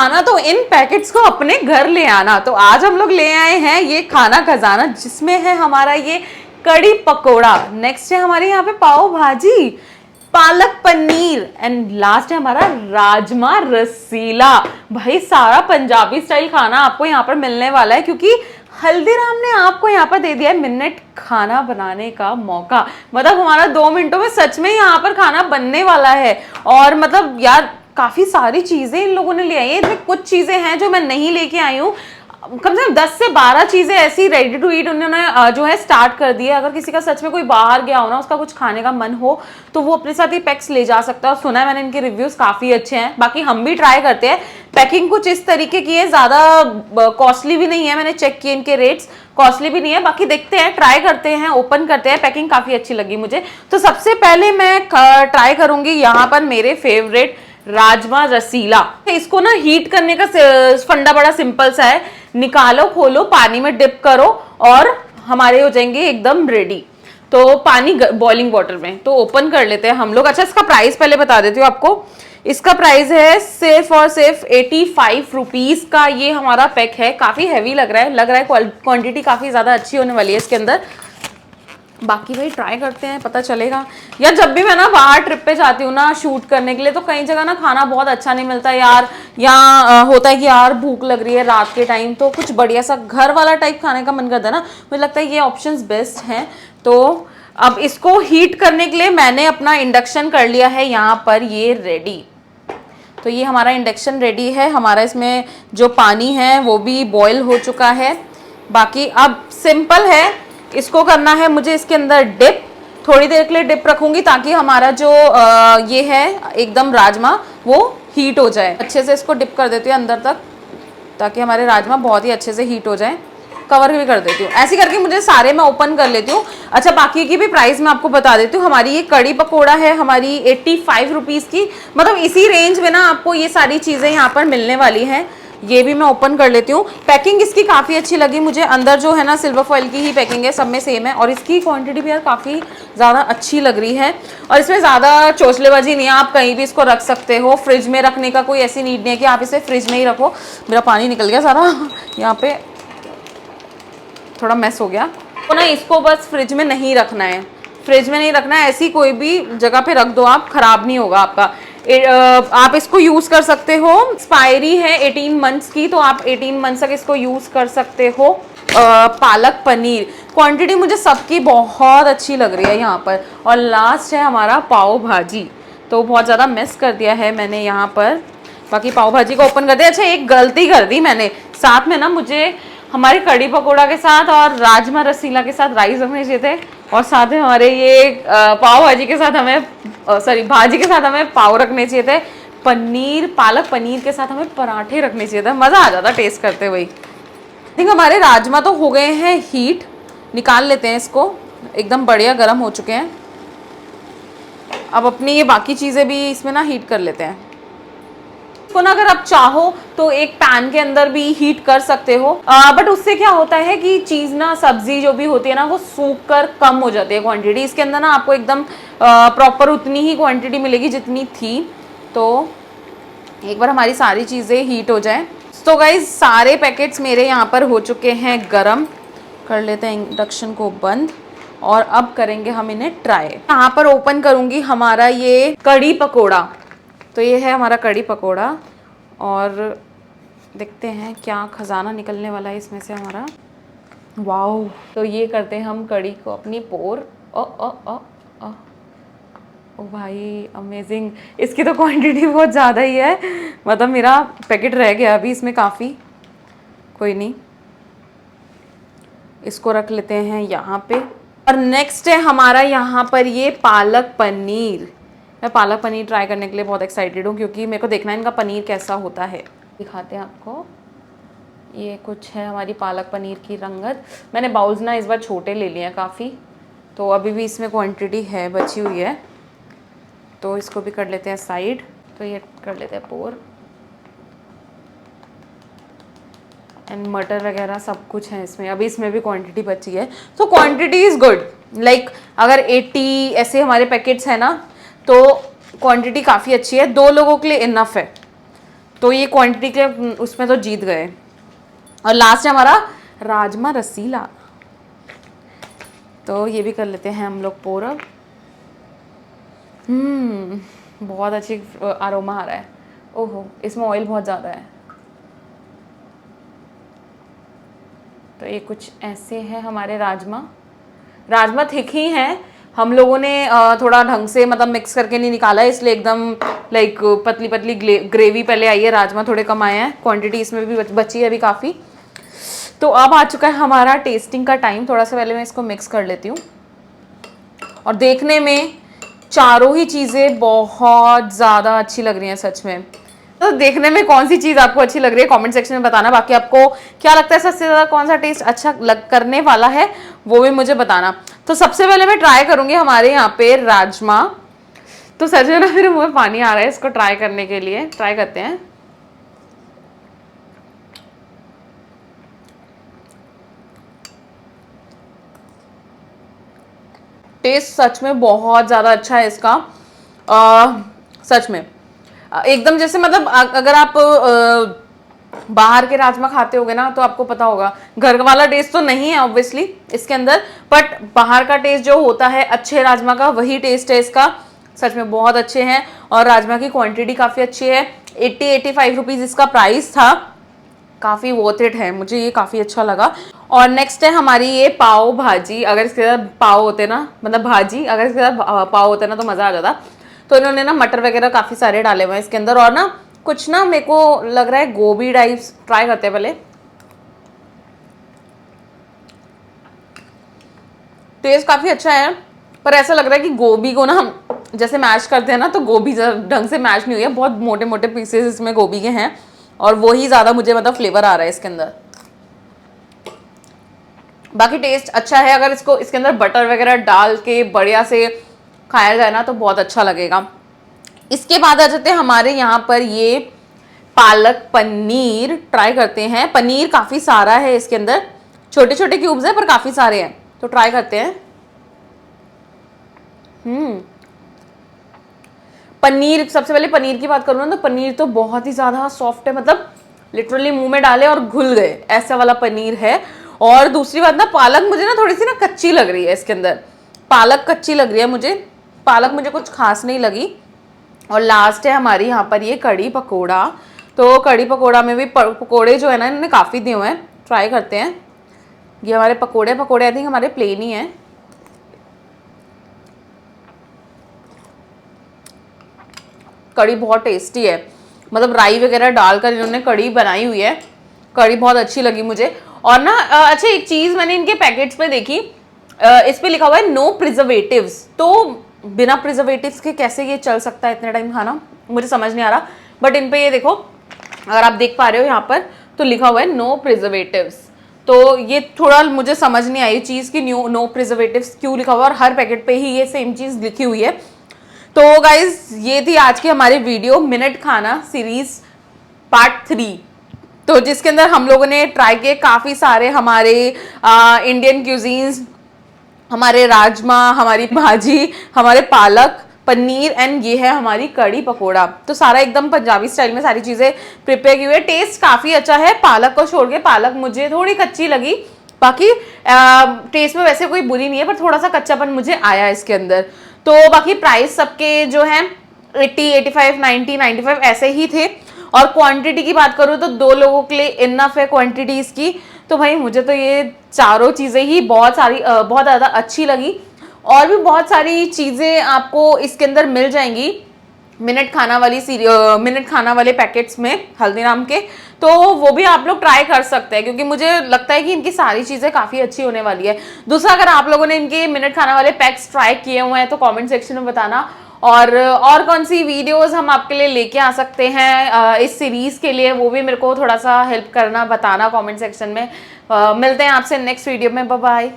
खाना तो इन पैकेट्स को अपने घर ले आना। तो आज हम लोग ले आए हैं ये खाना खजाना, जिसमें है हमारा ये कड़ी पकोड़ा, नेक्स्ट है हमारे यहाँ पे पाव भाजी, पालक पनीर एंड लास्ट है हमारा राजमा रसीला। भाई सारा पंजाबी स्टाइल खाना आपको यहाँ पर मिलने वाला है, क्योंकि हल्दीराम ने आपको यहाँ पर दे दिया है मिनट खाना बनाने का मौका। मतलब हमारा 2 मिनटों में सच में यहाँ पर खाना बनने वाला है। और मतलब यार काफी सारी चीजें इन लोगों ने ले आई है। इसमें कुछ चीजें हैं जो मैं नहीं लेके आई हूँ, कम से कम 10 से 12 चीजें ऐसी रेडी टू ईट उन्होंने जो है स्टार्ट कर दी है। अगर किसी का सच में कोई बाहर गया हो ना, उसका कुछ खाने का मन हो, तो वो अपने साथ ही पैक्स ले जा सकता है। और सुना है मैंने इनके रिव्यूज काफी अच्छे हैं, बाकी हम भी ट्राई करते हैं। पैकिंग कुछ इस तरीके की है, ज्यादा कॉस्टली भी नहीं है, मैंने चेक किए इनके रेट्स, कॉस्टली भी नहीं है। बाकी देखते हैं, ट्राई करते हैं, ओपन करते हैं। पैकिंग काफी अच्छी लगी मुझे। तो सबसे पहले मैं ट्राई करूंगी यहाँ पर मेरे फेवरेट राजमा रसीला। इसको ना हीट करने का फंडा बड़ा सिंपल सा है, निकालो, खोलो, पानी में डिप करो और हमारे हो जाएंगे एकदम रेडी। तो पानी बॉइलिंग वाटर में, तो ओपन कर लेते हैं हम लोग। अच्छा, इसका प्राइस पहले बता देती हूँ आपको। इसका प्राइस है सिर्फ और सिर्फ 85 रुपीज का ये हमारा पैक है। काफी हैवी लग रहा है क्वांटिटी काफी ज्यादा अच्छी होने वाली है इसके अंदर। बाकी भाई ट्राई करते हैं, पता चलेगा। यार जब भी मैं ना बाहर ट्रिप पे जाती हूँ ना शूट करने के लिए, तो कई जगह ना खाना बहुत अच्छा नहीं मिलता यार। यहाँ होता है कि यार भूख लग रही है रात के टाइम, तो कुछ बढ़िया सा घर वाला टाइप खाने का मन करता है ना, मुझे लगता है ये ऑप्शंस बेस्ट हैं। तो अब इसको हीट करने के लिए मैंने अपना इंडक्शन कर लिया है यहाँ पर ये रेडी। तो ये हमारा इंडक्शन रेडी है। हमारा इसमें जो पानी है वो भी बॉयल हो चुका है। बाकी अब सिंपल है, इसको करना है मुझे इसके अंदर डिप। थोड़ी देर के लिए डिप रखूंगी ताकि हमारा जो ये है एकदम राजमा वो हीट हो जाए। अच्छे से इसको डिप कर देती हूँ अंदर तक, ताकि हमारे राजमा बहुत ही अच्छे से हीट हो जाए। कवर भी कर देती हूँ, ऐसे करके मुझे सारे मैं ओपन कर लेती हूँ। अच्छा, बाकी की भी प्राइस मैं आपको बता देती हूँ। हमारी ये कड़ी पकोड़ा है हमारी 85 रुपीज़ की, मतलब इसी रेंज में ना आपको ये सारी चीज़ें यहाँ पर मिलने वाली हैं। ये भी मैं ओपन कर लेती हूँ। पैकिंग इसकी काफ़ी अच्छी लगी मुझे, अंदर जो है ना सिल्वर फॉइल की ही पैकिंग है, सब में सेम है। और इसकी क्वांटिटी भी यार काफ़ी ज़्यादा अच्छी लग रही है। और इसमें ज़्यादा चोचलेबाजी नहीं है, आप कहीं भी इसको रख सकते हो। फ्रिज में रखने का कोई ऐसी नीड नहीं है कि आप इसे फ्रिज में ही रखो। मेरा पानी निकल गया सारा यहाँ पे, थोड़ा मैस हो गया। तो ना इसको बस फ्रिज में नहीं रखना है, फ्रिज में नहीं रखना है, ऐसी कोई भी जगह पे रख दो आप, खराब नहीं होगा आपका। आप इसको यूज कर सकते हो। एक्सपायरी है 18 मंथ्स की, तो आप 18 मंथ्स तक इसको यूज कर सकते हो। पालक पनीर क्वांटिटी मुझे सबकी बहुत अच्छी लग रही है यहाँ पर। और लास्ट है हमारा पाव भाजी, तो बहुत ज़्यादा मिस कर दिया है मैंने यहाँ पर। बाकी पाव भाजी को ओपन कर दिया। अच्छा, एक गलती कर दी मैंने, साथ में ना मुझे हमारे कड़ी पकोड़ा के साथ और राजमा रसीला के साथ राइस रखने चाहिए थे, और साथ में हमारे ये पाव भाजी के साथ हमें भाजी के साथ हमें पाव रखने चाहिए थे। पनीर, पालक पनीर के साथ हमें पराठे रखने चाहिए थे, मज़ा आ जाता टेस्ट करते हुए। ठीक, हमारे राजमा तो हो गए हैं हीट, निकाल लेते हैं इसको, एकदम बढ़िया गर्म हो चुके हैं। अब अपनी ये बाकी चीज़ें भी इसमें ना हीट कर लेते हैं। इसको ना अगर आप चाहो तो एक पैन के अंदर भी हीट कर सकते हो, बट उससे क्या होता है कि चीज़ ना, सब्जी जो भी होती है ना, वो सूख कर कम हो जाती है क्वांटिटी। इसके अंदर ना आपको एकदम प्रॉपर उतनी ही क्वांटिटी मिलेगी जितनी थी। तो एक बार हमारी सारी चीज़ें हीट हो जाए। तो गाइज सारे पैकेट्स मेरे यहाँ पर हो चुके हैं गरम। कर लेते हैं इंडक्शन को बंद, और अब करेंगे हम इन्हें ट्राई। यहाँ पर ओपन करूँगी हमारा ये कड़ी पकोड़ा। तो ये है हमारा कड़ी पकोड़ा, और देखते हैं क्या खजाना निकलने वाला है इसमें से हमारा। वाओ, तो ये करते हैं हम कड़ी को अपनी पोर। ओ ओ ओ ओ ओ भाई अमेजिंग, इसकी तो क्वांटिटी बहुत ज़्यादा ही है, मतलब मेरा पैकेट रह गया अभी इसमें काफ़ी। कोई नहीं, इसको रख लेते हैं यहाँ पे। और नेक्स्ट है हमारा यहाँ पर ये पालक पनीर। मैं पालक पनीर ट्राई करने के लिए बहुत एक्साइटेड हूँ, क्योंकि मेरे को देखना है इनका पनीर कैसा होता है। दिखाते हैं आपको, ये कुछ है हमारी पालक पनीर की रंगत। मैंने बाउल्स ना इस बार छोटे ले लिए हैं काफ़ी, तो अभी भी इसमें क्वांटिटी है, बची हुई है। तो इसको भी कर लेते हैं साइड। तो ये कर लेते हैं पोर, एंड मटर वगैरह सब कुछ है इसमें। अभी इसमें भी क्वांटिटी बची है, तो क्वांटिटी इज़ गुड। लाइक अगर 80 ऐसे हमारे पैकेट्स हैं ना, तो क्वांटिटी काफ़ी अच्छी है, 2 लोगों के लिए इनफ है। तो ये क्वांटिटी के उसमें तो जीत गए। और लास्ट है हमारा राजमा रसीला, तो ये भी कर लेते हैं हम लोग पूरा। बहुत अच्छी अरोमा आ रहा है। ओहो, इसमें ऑयल बहुत ज़्यादा है। तो ये कुछ ऐसे हैं हमारे राजमा। राजमा थिक ही हैं, हम लोगों ने थोड़ा ढंग से मतलब मिक्स करके नहीं निकाला है, इसलिए एकदम लाइक पतली पतली ग्रेवी पहले आई है, राजमा थोड़े कम आए हैं, क्वांटिटी इसमें भी बची है अभी काफ़ी। तो अब आ चुका है हमारा टेस्टिंग का टाइम। थोड़ा सा पहले मैं इसको मिक्स कर लेती हूँ। और देखने में चारों ही चीज़ें बहुत ज़्यादा अच्छी लग रही हैं सच में। तो देखने में कौन सी चीज़ आपको अच्छी लग रही है कमेंट सेक्शन में बताना। बाकी आपको क्या लगता है सबसे ज़्यादा कौन सा टेस्ट अच्छा करने वाला है वो भी मुझे बताना। तो सबसे पहले मैं ट्राई करूँगी हमारे यहाँ पे राजमा। तो सच में ना मेरे मुँह में पानी आ रहा है इसको ट्राई करने के लिए। ट्राई करते हैं। टेस्ट सच में बहुत ज़्यादा अच्छा है इसका। सच में एकदम जैसे मतलब अगर आप बाहर के राजमा खाते होगे ना तो आपको पता होगा, घर वाला टेस्ट तो नहीं है ऑब्वियसली इसके अंदर, बट बाहर का टेस्ट जो होता है अच्छे राजमा का वही टेस्ट है इसका। सच में बहुत अच्छे हैं और राजमा की क्वांटिटी काफ़ी अच्छी है। 80-85 रुपीज़ इसका प्राइस था, काफ़ी वर्थ इट है, मुझे ये काफ़ी अच्छा लगा। और नेक्स्ट है हमारी ये पाव भाजी। अगर इसके साथ पाव होते ना, मतलब भाजी, अगर इसके साथ पाव होते ना तो मज़ा आ जाता। तो इन्होंने ना मटर वगैरह काफ़ी सारे डाले हुए हैं इसके अंदर, और ना कुछ ना मेरे को लग रहा है गोभी टाइप्स। ट्राई करते हैं पहले। टेस्ट काफ़ी अच्छा है, पर ऐसा लग रहा है कि गोभी को ना हम जैसे मैश करते हैं ना तो गोभी ढंग से मैश नहीं हुई है, बहुत मोटे मोटे पीसेस इसमें गोभी के हैं और वही ज़्यादा मुझे मतलब फ्लेवर आ रहा है इसके अंदर। बाकी टेस्ट अच्छा है, अगर इसको इसके अंदर बटर वगैरह डाल के बढ़िया से खाया जाए ना तो बहुत अच्छा लगेगा। इसके बाद आ जाते हैं हमारे यहाँ पर ये पालक पनीर। ट्राई करते हैं। पनीर काफ़ी सारा है इसके अंदर, छोटे छोटे क्यूब्स हैं पर काफ़ी सारे हैं, तो ट्राई करते हैं। पनीर, सबसे पहले पनीर की बात करूँ ना तो पनीर तो बहुत ही ज़्यादा सॉफ्ट है, मतलब लिटरली मुंह में डाले और घुल गए ऐसा वाला पनीर है। और दूसरी बात ना, पालक मुझे ना थोड़ी सी ना कच्ची लग रही है इसके अंदर, पालक कच्ची लग रही है मुझे, पालक मुझे कुछ खास नहीं लगी। और लास्ट है हमारी यहाँ पर ये कड़ी पकोड़ा। तो कड़ी पकोड़ा में भी पकोड़े जो है ना इन्होंने काफ़ी दिए हुए हैं। ट्राई करते हैं। ये हमारे पकोड़े आई थिंक हमारे प्लेन ही हैं। कड़ी बहुत टेस्टी है, मतलब राई वगैरह डालकर इन्होंने कड़ी बनाई हुई है। कड़ी बहुत अच्छी लगी मुझे। और ना अच्छा, एक चीज़ मैंने इनके पैकेट्स पे देखी, इस पे लिखा हुआ है नो प्रिजर्वेटिव्स। तो बिना प्रिजर्वेटिव्स के कैसे ये चल सकता है इतने टाइम खाना, मुझे समझ नहीं आ रहा। बट इन पे ये देखो, अगर आप देख पा रहे हो यहाँ पर तो लिखा हुआ है नो प्रिजर्वेटिव्स। तो ये थोड़ा मुझे समझ नहीं आई चीज़ कि नो प्रिजर्वेटिव्स क्यों लिखा हुआ है, और हर पैकेट पे ही ये सेम चीज़ लिखी हुई है। तो गाइज ये थी आज की हमारी वीडियो, मिनट खाना सीरीज पार्ट 3। तो जिसके अंदर हम लोगों ने ट्राई किए काफ़ी सारे हमारे इंडियन क्यूजीन्स, हमारे राजमा, हमारी भाजी, हमारे पालक पनीर, एंड ये है हमारी कड़ी पकोड़ा। तो सारा एकदम पंजाबी स्टाइल में सारी चीज़ें प्रिपेयर की हुई है। टेस्ट काफ़ी अच्छा है, पालक को छोड़ के। पालक मुझे थोड़ी कच्ची लगी, बाकी टेस्ट में वैसे कोई बुरी नहीं है, पर थोड़ा सा कच्चापन मुझे आया इसके अंदर। तो बाकी प्राइस सबके जो है 80, 85, 90, 95 ऐसे ही थे। और क्वांटिटी की बात करूँ तो 2 लोगों के लिए इनफ है क्वांटिटी इसकी। तो भाई मुझे तो ये चारों चीज़ें ही बहुत ज़्यादा अच्छी लगी। और भी बहुत सारी चीज़ें आपको इसके अंदर मिल जाएंगी मिनट खाना वाले पैकेट्स में हल्दीराम के, तो वो भी आप लोग ट्राई कर सकते हैं, क्योंकि मुझे लगता है कि इनकी सारी चीज़ें काफ़ी अच्छी होने वाली है। दूसरा, अगर आप लोगों ने इनके मिनट खाना वाले पैक्स ट्राई किए हुए हैं तो कमेंट सेक्शन में बताना, और कौन सी वीडियोस हम आपके लिए लेके आ सकते हैं इस सीरीज़ के लिए, वो भी मेरे को थोड़ा सा हेल्प करना, बताना कमेंट सेक्शन में। मिलते हैं आपसे नेक्स्ट वीडियो में। Bye bye.